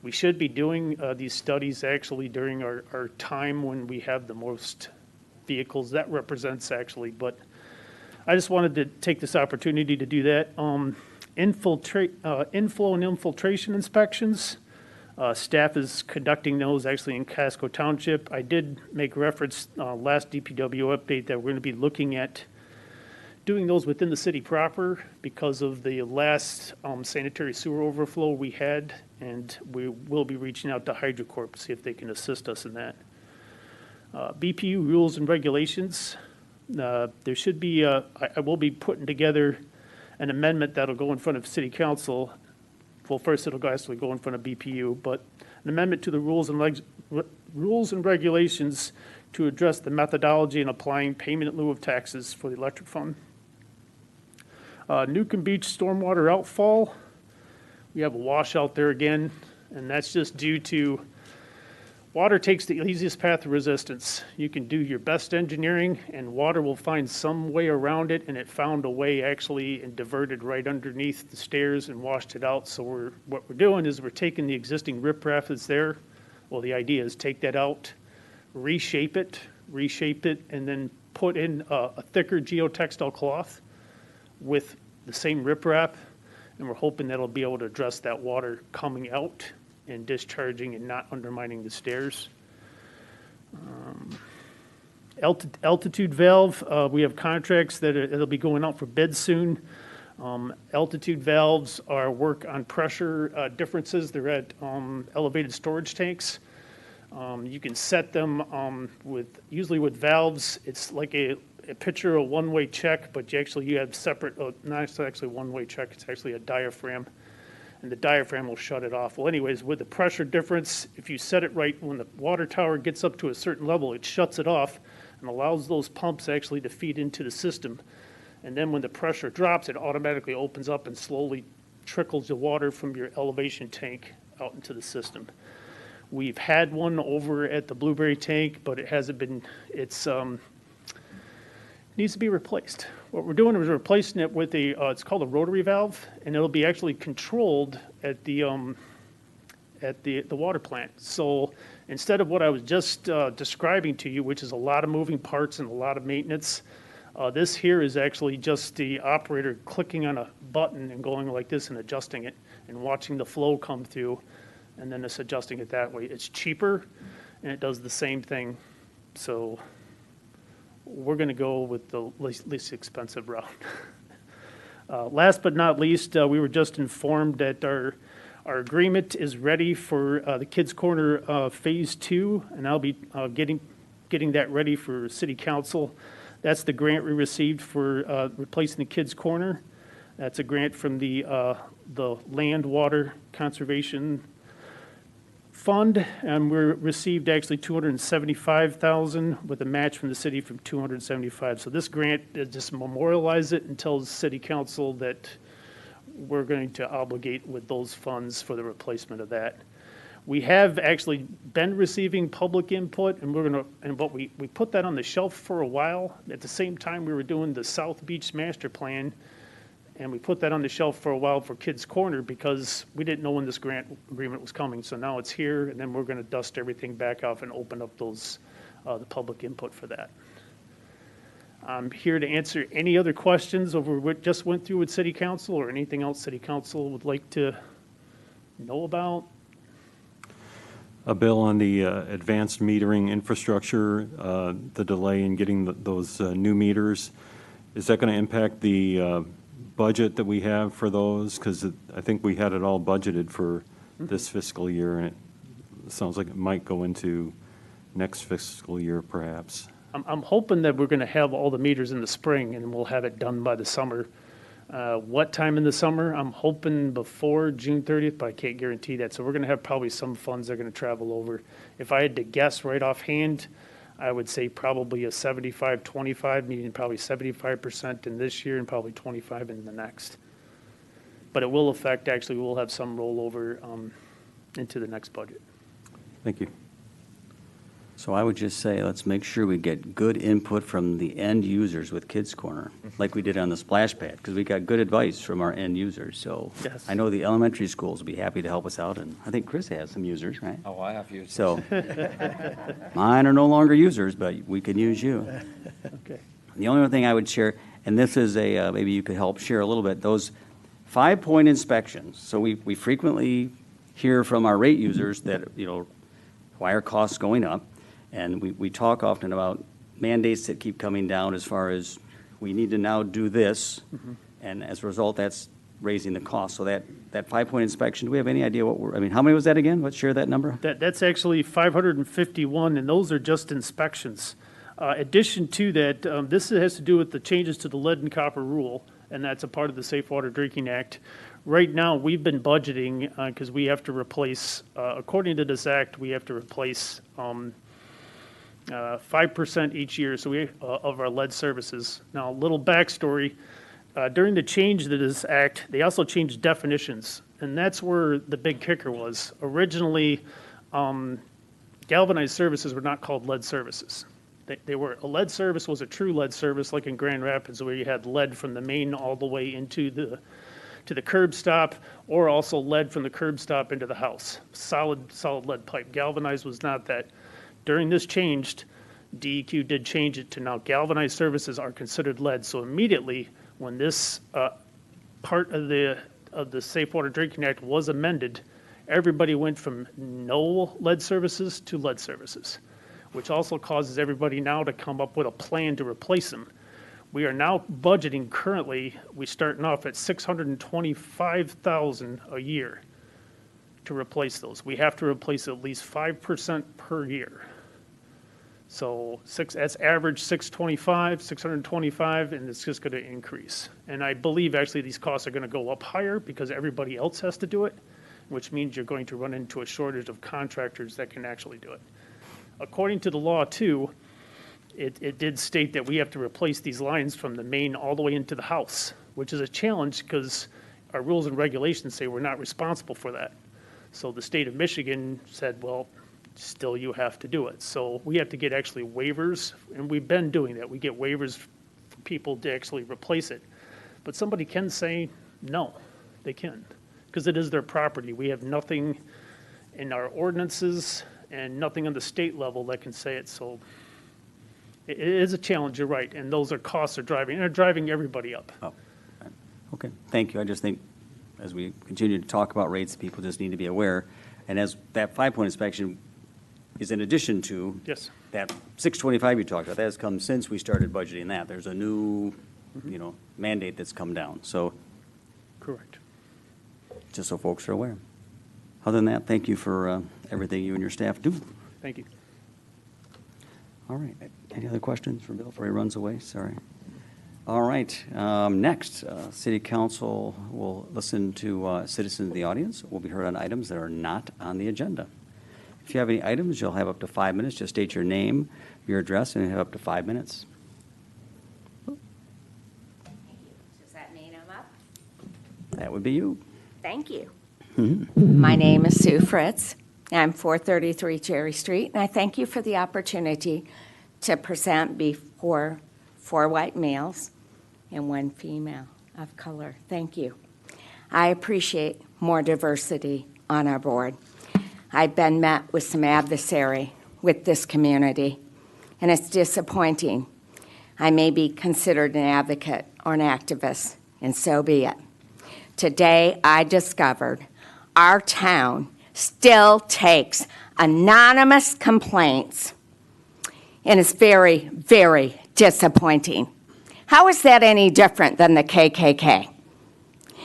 We should be doing these studies actually during our time when we have the most vehicles. That represents actually, but I just wanted to take this opportunity to do that. Inflow and infiltration inspections. Staff is conducting those actually in Casco Township. I did make reference last DPW update that we're going to be looking at doing those within the city proper because of the last sanitary sewer overflow we had, and we will be reaching out to HydroCorp to see if they can assist us in that. BPU rules and regulations. There should be, I will be putting together an amendment that'll go in front of City Council. Well, first it'll actually go in front of BPU, but an amendment to the rules and regulations to address the methodology in applying payment in lieu of taxes for the electric fund. Newcomb Beach stormwater outfall. We have a washout there again, and that's just due to water takes the easiest path of resistance. You can do your best engineering, and water will find some way around it, and it found a way actually and diverted right underneath the stairs and washed it out. So what we're doing is we're taking the existing riprap that's there. Well, the idea is take that out, reshape it, and then put in a thicker geotextile cloth with the same riprap, and we're hoping that'll be able to address that water coming out and discharging and not undermining the stairs. Altitude valve, we have contracts that'll be going out for bid soon. Altitude valves are work on pressure differences. They're at elevated storage tanks. You can set them usually with valves. It's like a picture of one-way check, but you have separate, not actually one-way check, it's actually a diaphragm, and the diaphragm will shut it off. Well, anyways, with the pressure difference, if you set it right, when the water tower gets up to a certain level, it shuts it off and allows those pumps actually to feed into the system. And then when the pressure drops, it automatically opens up and slowly trickles the water from your elevation tank out into the system. We've had one over at the Blueberry tank, but it hasn't been, needs to be replaced. What we're doing is replacing it with it's called a rotary valve, and it'll be actually controlled at the water plant. So instead of what I was just describing to you, which is a lot of moving parts and a lot of maintenance, this here is actually just the operator clicking on a button and going like this and adjusting it and watching the flow come through, and then it's adjusting it that way. It's cheaper, and it does the same thing. So we're going to go with the least expensive route. Last but not least, we were just informed that our agreement is ready for the Kids Corner Phase 2, and I'll be getting that ready for City Council. That's the grant we received for replacing the Kids Corner. That's a grant from the Land Water Conservation Fund, and we received actually $275,000 with a match from the city from $275,000. So this grant just memorializes it and tells City Council that we're going to obligate with those funds for the replacement of that. We have actually been receiving public input, and we put that on the shelf for a while. At the same time, we were doing the South Beach Master Plan, and we put that on the shelf for a while for Kids Corner because we didn't know when this grant agreement was coming. So now it's here, and then we're going to dust everything back off and open up those the public input for that. I'm here to answer any other questions over what just went through with City Council or anything else City Council would like to know about. Bill, on the advanced metering infrastructure, the delay in getting those new meters, is that going to impact the budget that we have for those? Because I think we had it all budgeted for this fiscal year, and it sounds like it might go into next fiscal year perhaps. I'm hoping that we're going to have all the meters in the spring, and we'll have it done by the summer. What time in the summer? I'm hoping before June 30th, but I can't guarantee that. So we're going to have probably some funds that are going to travel over. If I had to guess right offhand, I would say probably a 75-25, meaning probably 75% in this year and probably 25% in the next. But it will affect, actually, we'll have some rollover into the next budget. Thank you. So I would just say, let's make sure we get good input from the end users with Kids Corner, like we did on the splash pad, because we got good advice from our end users. So Yes. I know the elementary schools will be happy to help us out, and I think Chris has some users, right? Oh, I have used. So mine are no longer users, but we can use you. Okay. The only other thing I would share, and this is a, maybe you could help share a little bit, those 5-point inspections. So we frequently hear from our rate users that, why are costs going up? And we talk often about mandates that keep coming down as far as we need to now do this. And as a result, that's raising the cost. So that 5-point inspection, do we have any idea how many was that again? Let's share that number. That's actually 551, and those are just inspections. Addition to that, this has to do with the changes to the lead and copper rule, and that's a part of the Safe Water Drinking Act. Right now, we've been budgeting, because we have to replace, according to this act, we have to replace 5% each year of our lead services. Now, a little backstory, during the change to this act, they also changed definitions, and that's where the big kicker was. Originally, galvanized services were not called lead services. A lead service was a true lead service, like in Grand Rapids, where you had lead from the main all the way into the curb stop, or also lead from the curb stop into the house. Solid lead pipe. Galvanized was not that. During this change, DEQ did change it to now galvanized services are considered lead. So immediately, when this part of the Safe Water Drinking Act was amended, everybody went from no lead services to lead services, which also causes everybody now to come up with a plan to replace them. We are now budgeting currently, we're starting off at $625,000 a year to replace those. We have to replace at least 5% per year. So that's average 625, and it's just going to increase. And I believe actually these costs are going to go up higher because everybody else has to do it, which means you're going to run into a shortage of contractors that can actually do it. According to the law too, it did state that we have to replace these lines from the main all the way into the house, which is a challenge because our rules and regulations say we're not responsible for that. So the state of Michigan said, well, still you have to do it. So we have to get actually waivers, and we've been doing that. We get waivers for people to actually replace it. But somebody can say, no, they can, because it is their property. We have nothing in our ordinances and nothing on the state level that can say it. So it is a challenge, you're right, and those costs are driving everybody up. Oh, okay, thank you. I just think as we continue to talk about rates, people just need to be aware. And as that 5-point inspection is in addition to Yes. that 625 you talked about, that has come since we started budgeting that. There's a new, mandate that's come down. So Correct. just so folks are aware. Other than that, thank you for everything you and your staff do. Thank you. All right. Any other questions for Bill before he runs away? Sorry. All right. Next, City Council will listen to citizens in the audience. Will be heard on items that are not on the agenda. If you have any items, you'll have up to 5 minutes. Just state your name, your address, and you have up to 5 minutes. Does that mean I'm up? That would be you. Thank you. My name is Sue Fritz. I'm 433 Cherry Street, and I thank you for the opportunity to present before 4 white males and 1 female of color. Thank you. I appreciate more diversity on our board. I've been met with some adversary with this community, and it's disappointing. I may be considered an advocate or an activist, and so be it. Today, I discovered our town still takes anonymous complaints, and it's very, very disappointing. How is that any different than the KKK?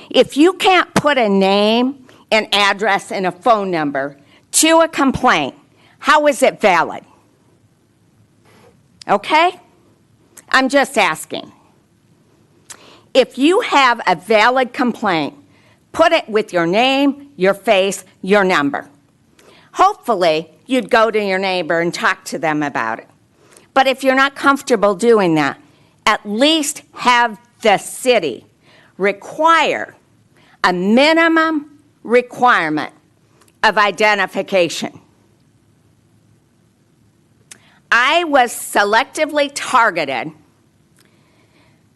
If you can't put a name, an address, and a phone number to a complaint, how is it valid? Okay? I'm just asking. If you have a valid complaint, put it with your name, your face, your number. Hopefully, you'd go to your neighbor and talk to them about it. But if you're not comfortable doing that, at least have the city require a minimum requirement of identification. I was selectively targeted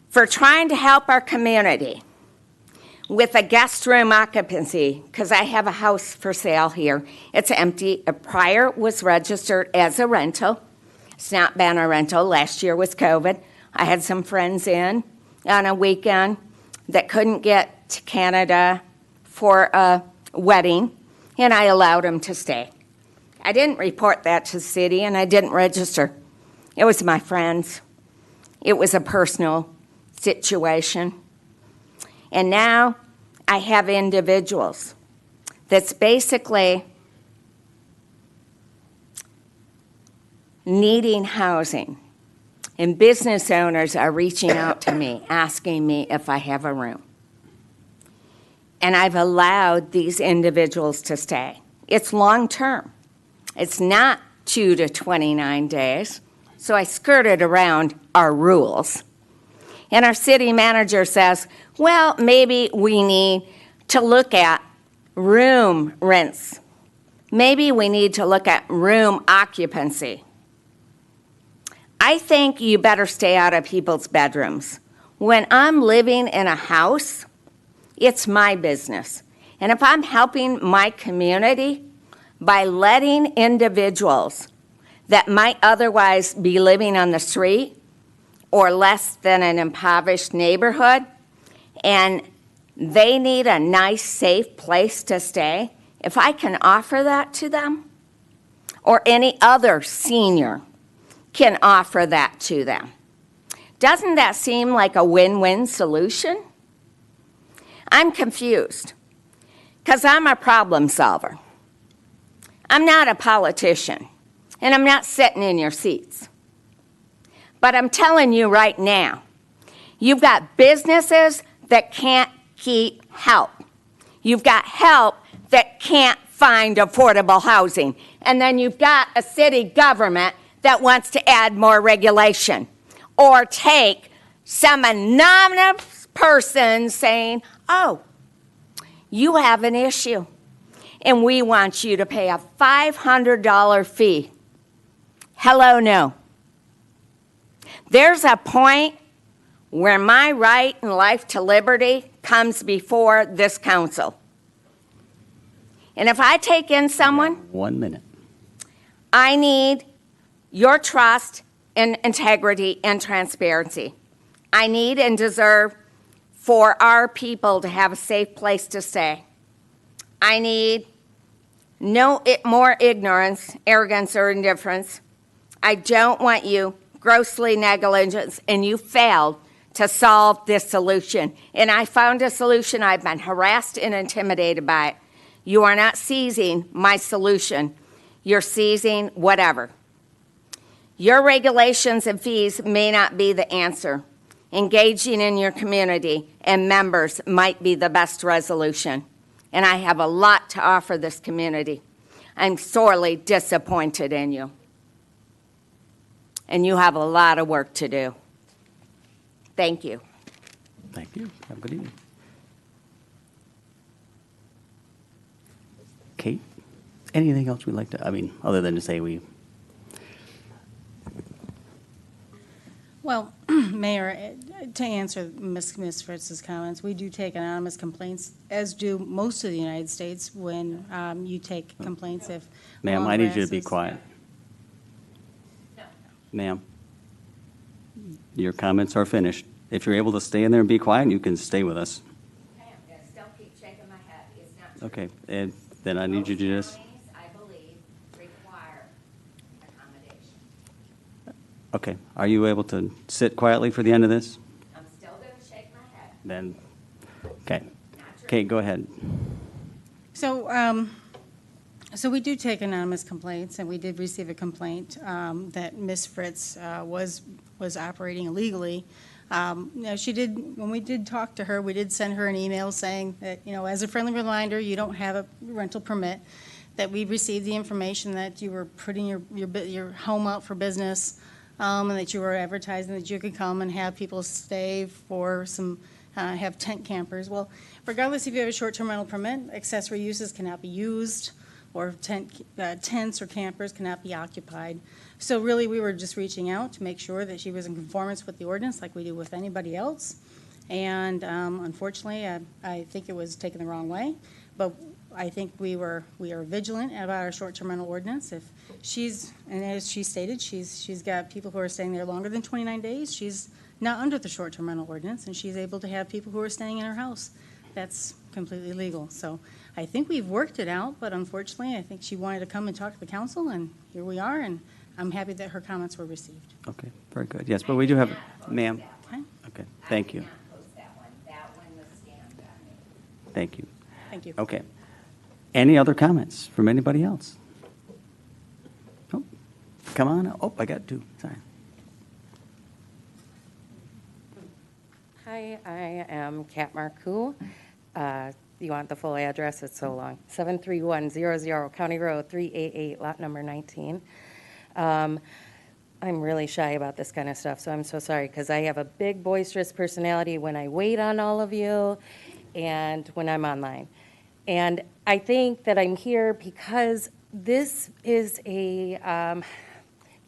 for trying to help our community with a guest room occupancy, because I have a house for sale here. It's empty. Prior was registered as a rental. It's not been a rental. Last year was COVID. I had some friends in on a weekend that couldn't get to Canada for a wedding, and I allowed them to stay. I didn't report that to the city, and I didn't register. It was my friends. It was a personal situation. And now I have individuals that's basically needing housing. And business owners are reaching out to me, asking me if I have a room. And I've allowed these individuals to stay. It's long term. It's not 2 to 29 days. So I skirted around our rules. And our city manager says, well, maybe we need to look at room rents. Maybe we need to look at room occupancy. I think you better stay out of people's bedrooms. When I'm living in a house, it's my business. And if I'm helping my community by letting individuals that might otherwise be living on the street or less than an impoverished neighborhood, and they need a nice, safe place to stay, if I can offer that to them, or any other senior can offer that to them, doesn't that seem like a win-win solution? I'm confused, because I'm a problem solver. I'm not a politician, and I'm not sitting in your seats. But I'm telling you right now, you've got businesses that can't keep help. You've got help that can't find affordable housing. And then you've got a city government that wants to add more regulation or take some anonymous person saying, oh, you have an issue, and we want you to pay a $500 fee. Hello, no. There's a point where my right and life to liberty comes before this council. And if I take in someone, 1 minute. I need your trust and integrity and transparency. I need and deserve for our people to have a safe place to stay. I need no more ignorance, arrogance, or indifference. I don't want you grossly negligent, and you failed to solve this solution. And I found a solution. I've been harassed and intimidated by it. You are not seizing my solution. You're seizing whatever. Your regulations and fees may not be the answer. Engaging in your community and members might be the best resolution. And I have a lot to offer this community. I'm sorely disappointed in you. And you have a lot of work to do. Thank you. Thank you. Have a good evening. Kate, anything else we'd like to, other than to say we... Well, Mayor, to answer Ms. Fritz's comments, we do take anonymous complaints, as do most of the United States, when you take complaints if... Ma'am, I need you to be quiet. No. Ma'am, your comments are finished. If you're able to stay in there and be quiet, you can stay with us. I am going to still keep shaking my head. It's not true. Okay, and then I need you to just... I believe, require accommodation. Okay, are you able to sit quietly for the end of this? I'm still going to shake my head. Then, okay. Kate, go ahead. So, so we do take anonymous complaints, and we did receive a complaint that Ms. Fritz was operating illegally. She did, when we did talk to her, we did send her an email saying that, as a friendly reminder, you don't have a rental permit, that we received the information that you were putting your home out for business, and that you were advertising that you could come and have people stay for some, have tent campers. Well, regardless if you have a short-term rental permit, accessory uses cannot be used. or tents or campers cannot be occupied. So really, we were just reaching out to make sure that she was in conformance with the ordinance like we do with anybody else. And unfortunately, I think it was taken the wrong way. But I think we are vigilant about our short-term rental ordinance. If and as she stated, she's got people who are staying there longer than 29 days. She's not under the short-term rental ordinance, and she's able to have people who are staying in her house. That's completely legal. So I think we've worked it out, but unfortunately, I think she wanted to come and talk to the council, and here we are, and I'm happy that her comments were received. Okay, very good. Yes, but we do have, ma'am. Okay. Okay, thank you. Thank you. Thank you. Okay. Any other comments from anybody else? Oh, come on. Oh, I got two. Sorry. Hi, I am Kat Marcoux. You want the full address? It's so long. 73100 County Road 388, lot number 19. I'm really shy about this kind of stuff, so I'm so sorry, because I have a big, boisterous personality when I wait on all of you and when I'm online. And I think that I'm here because this is a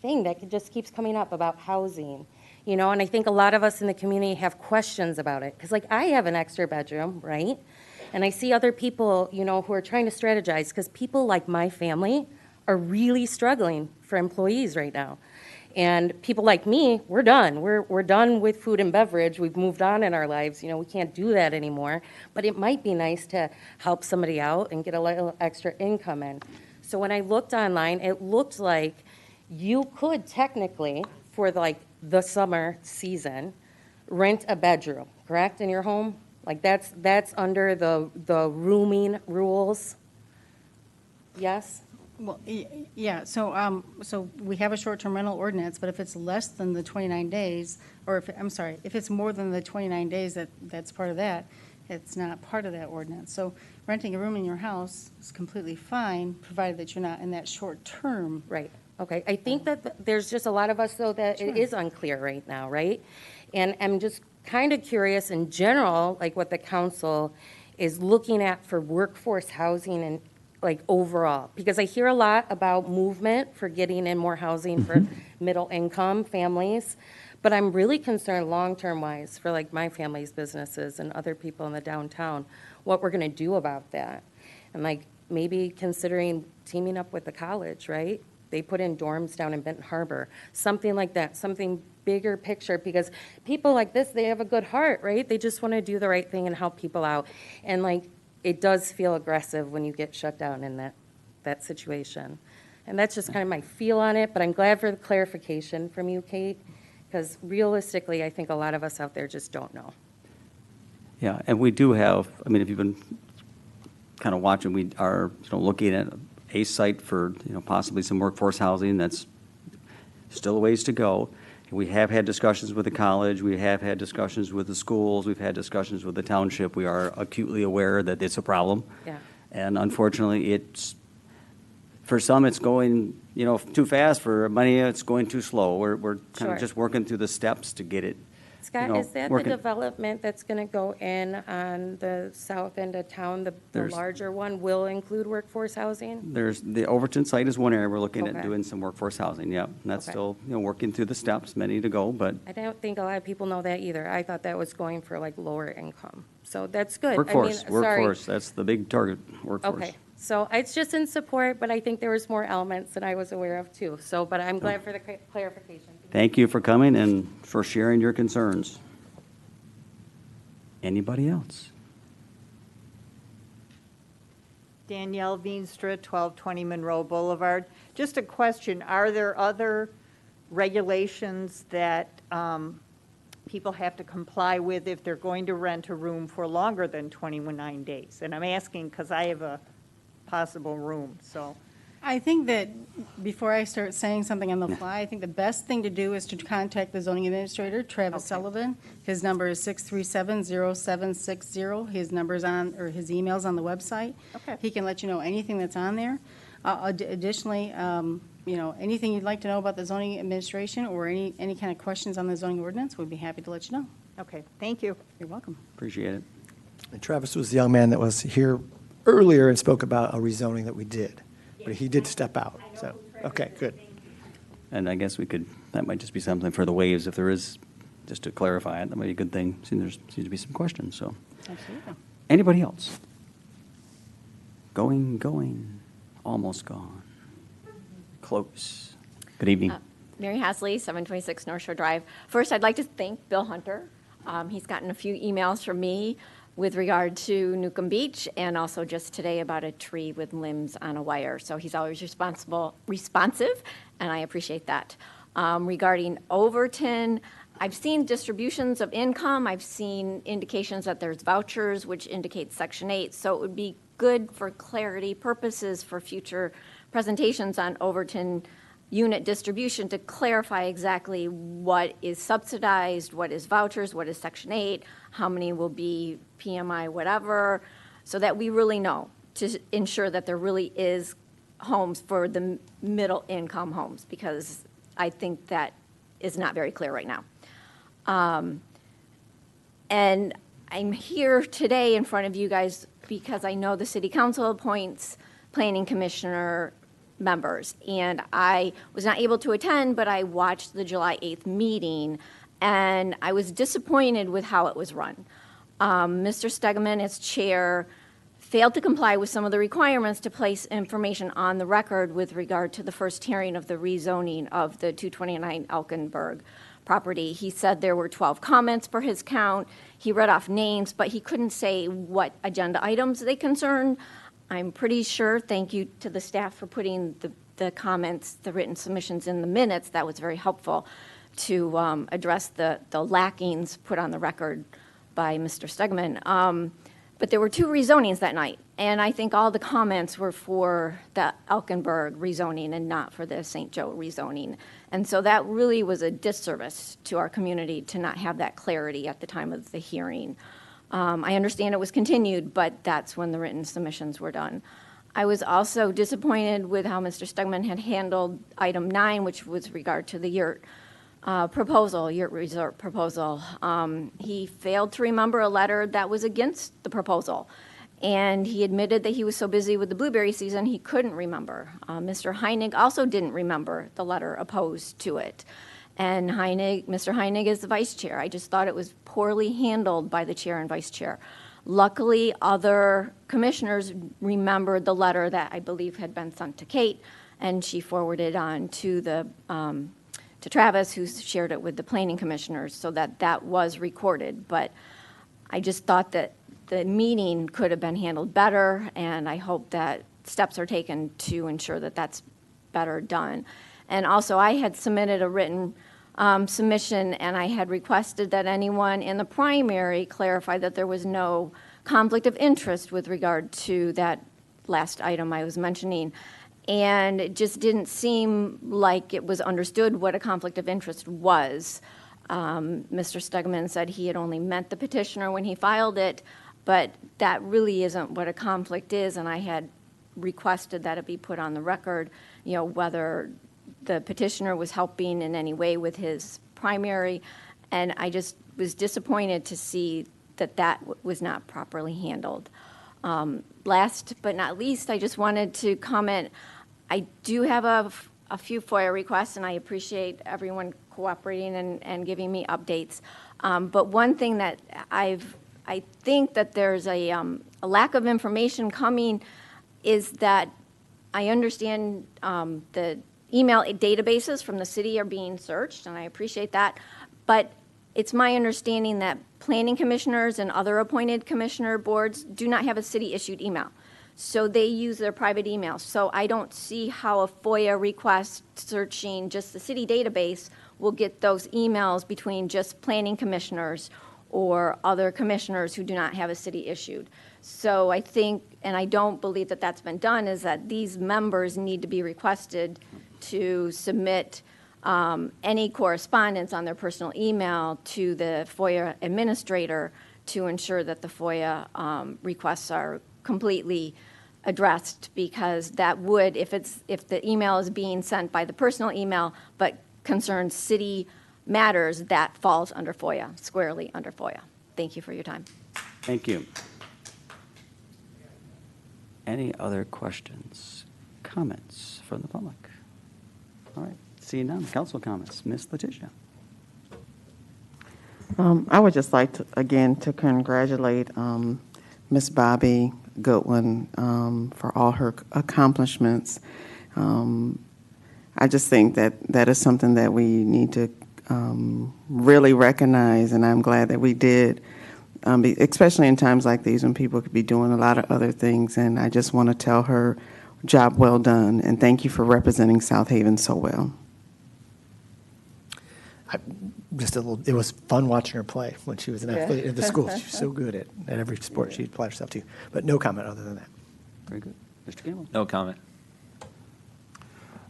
thing that just keeps coming up about housing, you know, and I think a lot of us in the community have questions about it. Because, like, I have an extra bedroom, right? And I see other people, you know, who are trying to strategize, because people like my family are really struggling for employees right now. And people like me, we're done. We're done with food and beverage. We've moved on in our lives. You know, we can't do that anymore. But it might be nice to help somebody out and get a little extra income in. So when I looked online, it looked like you could technically, for like the summer season, rent a bedroom, correct, in your home? Like that's under the rooming rules? Yes? Well, yeah, so we have a short-term rental ordinance, but if it's less than the 29 days, or if it's more than the 29 days, that's part of that, it's not part of that ordinance. So renting a room in your house is completely fine, provided that you're not in that short term. Right, okay. I think that there's just a lot of us, though, that it is unclear right now, right? And I'm just kind of curious in general, like what the council is looking at for workforce housing and like overall, because I hear a lot about movement for getting in more housing for middle income families, but I'm really concerned long-term wise for like my family's businesses and other people in the downtown, what we're gonna do about that. And like maybe considering teaming up with the college, right? They put in dorms down in Benton Harbor, something like that, something bigger picture, because people like this, they have a good heart, right? They just wanna do the right thing and help people out. And like, it does feel aggressive when you get shut down in that situation. And that's just kind of my feel on it, but I'm glad for the clarification from you, Kate, because realistically, I think a lot of us out there just don't know. Yeah, and we do have, I mean, if you've been kind of watching, we are, you know, looking at a site for, you know, possibly some workforce housing. That's still a ways to go. We have had discussions with the college, we have had discussions with the schools, we've had discussions with the township. We are acutely aware that it's a problem. Yeah. And unfortunately, for some, it's going, you know, too fast. For many, it's going too slow. We're kind Sure. of just working through the steps to get it. Scott, you know, is that the working. development that's going to go in on the south end of town, the There's- larger one, will include workforce housing? There's, the Overton site is one area we're looking at Okay. doing some workforce housing, yeah. And that's Okay. still, you know, working through the steps, many to go, but I don't think a lot of people know that either. I thought that was going for like lower income. So that's good. workforce, I mean, sorry. workforce, that's the big target, workforce. Okay, so it's just in support, but I think there was more elements that I was aware of too. So, but I'm glad for the clarification. Thank you for coming and for sharing your concerns. Anybody else? Danielle Veenstra, 1220 Monroe Boulevard. Just a question, are there other regulations that people have to comply with if they're going to rent a room for longer than 29 days? And I'm asking because I have a possible room, so. I think that before I start saying something on the fly, I think the best thing to do is to contact the zoning administrator, Travis Sullivan. His number is 637-0760. His number's on, or his email's on the website. Okay. He can let you know anything that's on there. Additionally, you know, anything you'd like to know about the zoning administration or any kind of questions on the zoning ordinance, we'd be happy to let you know. Okay, thank you. You're welcome. Appreciate it. And Travis was the young man that was here earlier and spoke about a rezoning that we did. but he did step out, so, okay, good. And I guess that might just be something for the waves, if there is, just to clarify it, that might be a good thing. There seems to be some questions, so. Absolutely. Anybody else? Going, almost gone. Close. Good evening. Mary Hasley, 726 North Shore Drive. First, I'd like to thank Bill Hunter. He's gotten a few emails from me with regard to Newcomb Beach, and also just today about a tree with limbs on a wire. So he's always responsive, and I appreciate that. Regarding Overton, I've seen distributions of income. I've seen indications that there's vouchers, which indicate Section 8. So it would be good for clarity purposes for future presentations on Overton unit distribution to clarify exactly what is subsidized, what is vouchers, what is Section 8, how many will be PMI, whatever, so that we really know to ensure that there really is homes for the middle income homes, because I think that is not very clear right now. And I'm here today in front of you guys because I know the city council appoints planning commissioner members, and I was not able to attend, but I watched the July 8th meeting, and I was disappointed with how it was run. Mr. Stegman, as chair, failed to comply with some of the requirements to place information on the record with regard to the first hearing of the rezoning of the 229 Elkenberg property. He said there were 12 comments for his count. He read off names, but he couldn't say what agenda items they concerned. I'm pretty sure, thank you to the staff for putting the comments, the written submissions in the minutes. That was very helpful to address the lackings put on the record by Mr. Stegman. But there were 2 rezonings that night, and I think all the comments were for the Elkenberg rezoning and not for the St. Joe rezoning. And so that really was a disservice to our community to not have that clarity at the time of the hearing. I understand it was continued, but that's when the written submissions were done. I was also disappointed with how Mr. Stegman had handled item 9, which was regard to the yurt resort proposal. He failed to remember a letter that was against the proposal, and he admitted that he was so busy with the blueberry season he couldn't remember. Mr. Heinig also didn't remember the letter opposed to it. And Mr. Heinig is the vice chair. I just thought it was poorly handled by the chair and vice chair. Luckily, other commissioners remembered the letter that I believe had been sent to Kate, and she forwarded on to to Travis, who shared it with the planning commissioners, so that was recorded. But I just thought that the meeting could have been handled better, and I hope that steps are taken to ensure that that's better done. And also, I had submitted a written submission, and I had requested that anyone in the primary clarify that there was no conflict of interest with regard to that last item I was mentioning. And it just didn't seem like it was understood what a conflict of interest was. Mr. Stegman said he had only met the petitioner when he filed it, but that really isn't what a conflict is, and I had requested that it be put on the record, whether the petitioner was helping in any way with his primary, and I just was disappointed to see that was not properly handled. Last but not least, I just wanted to comment, I do have a few FOIA requests, and I appreciate everyone cooperating and giving me updates. But one thing that I think that there's a lack of information coming is that I understand the email databases from the city are being searched, and I appreciate that. But it's my understanding that planning commissioners and other appointed commissioner boards do not have a city-issued email. So they use their private emails. So I don't see how a FOIA request searching just the city database will get those emails between just planning commissioners or other commissioners who do not have a city issued. So I think, and I don't believe that that's been done, is that these members need to be requested to submit any correspondence on their personal email to the FOIA administrator to ensure that the FOIA requests are completely addressed, because that would, if the email is being sent by the personal email but concerns city matters, that falls under FOIA, squarely under FOIA. Thank you for your time. Thank you. Any other questions, comments from the public? All right, seeing none, council comments. Ms. Letitia. I would just like to, again, to congratulate Miss Bobby Goodwin for all her accomplishments. I just think that that is something that we need to really recognize, and I'm glad that we did, especially in times like these when people could be doing a lot of other things. And I just want to tell her, job well done, and thank you for representing South Haven so well. It was fun watching her play when she was an athlete at the school. She was so good at every sport she applied herself to. But no comment other than that. Very good. Mr. Campbell? No comment.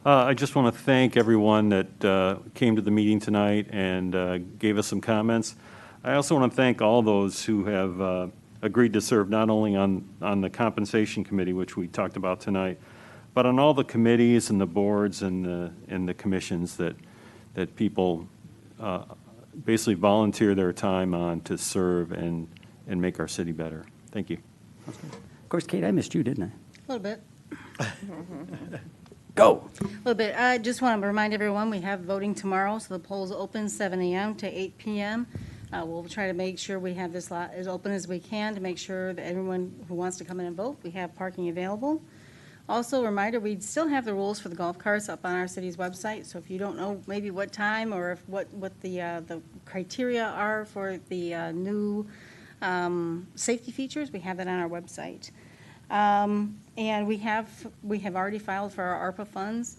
I just want to thank everyone that came to the meeting tonight and gave us some comments. I also want to thank all those who have agreed to serve not only on the compensation committee, which we talked about tonight, but on all the committees and the boards and the commissions that people basically volunteer their time on to serve and make our city better. Thank you. Of course, Kate, I missed you, didn't I? A little bit. Go. A little bit. I just want to remind everyone, we have voting tomorrow, so the polls open 7 a.m. to 8 p.m. We'll try to make sure we have this lot as open as we can to make sure that everyone who wants to come in and vote, we have parking available. Also, a reminder, we still have the rules for the golf carts up on our city's website, so if you don't know maybe what time or if what the criteria are for the new safety features, we have that on our website. And we have already filed for our ARPA funds.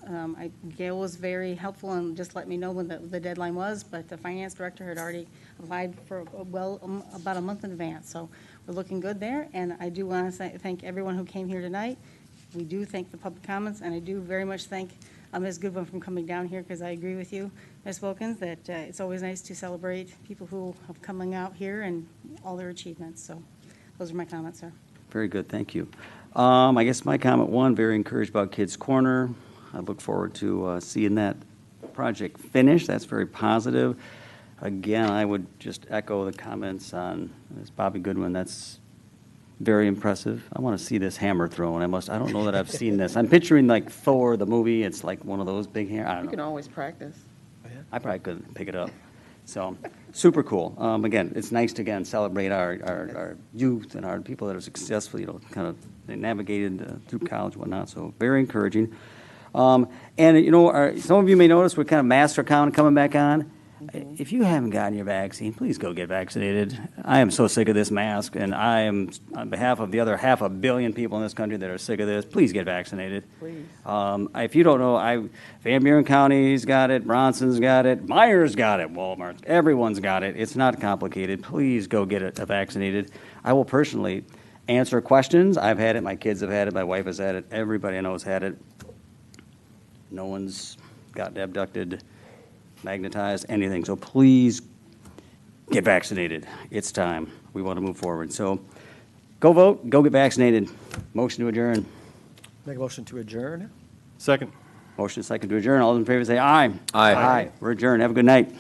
Gail was very helpful and just let me know when the deadline was, but the finance director had already applied for about a month in advance. So we're looking good there, and I do want to thank everyone who came here tonight. We do thank the public comments, and I do very much thank Ms. Goodwin for coming down here, because I agree with you, Ms. Wilkins, that it's always nice to celebrate people who have coming out here and all their achievements. So those are my comments, sir. Very good, thank you. I guess my comment one, very encouraged about Kids Corner. I look forward to seeing that project finish. That's very positive. Again, I would just echo the comments on Ms. Bobby Goodwin. That's very impressive. I want to see this hammer thrown. I don't know that I've seen this. I'm picturing like Thor, the movie. It's like one of those big hammers. I don't know. You can always practice. I probably couldn't pick it up. So, super cool. Again, it's nice to, again, celebrate our youth and our people that have successfully, kind of navigated through college and whatnot. So, very encouraging. And, some of you may notice we're kind of mask account coming back on. If you haven't gotten your vaccine, please go get vaccinated. I am so sick of this mask, and I am, on behalf of the other 500 million people in this country that are sick of this, please get vaccinated. Please. If you don't know, Van Buren County's got it, Bronson's got it, Myers got it, Walmart, everyone's got it. It's not complicated. Please go get it vaccinated. I will personally answer questions. I've had it, my kids have had it, my wife has had it, everybody I know has had it. No one's gotten abducted, magnetized, anything. So please get vaccinated. It's time. We want to move forward. So go vote, go get vaccinated. Motion to adjourn. Make a motion to adjourn. Second. Motion second to adjourn. All those in favor say aye. Aye. We're adjourned. Have a good night.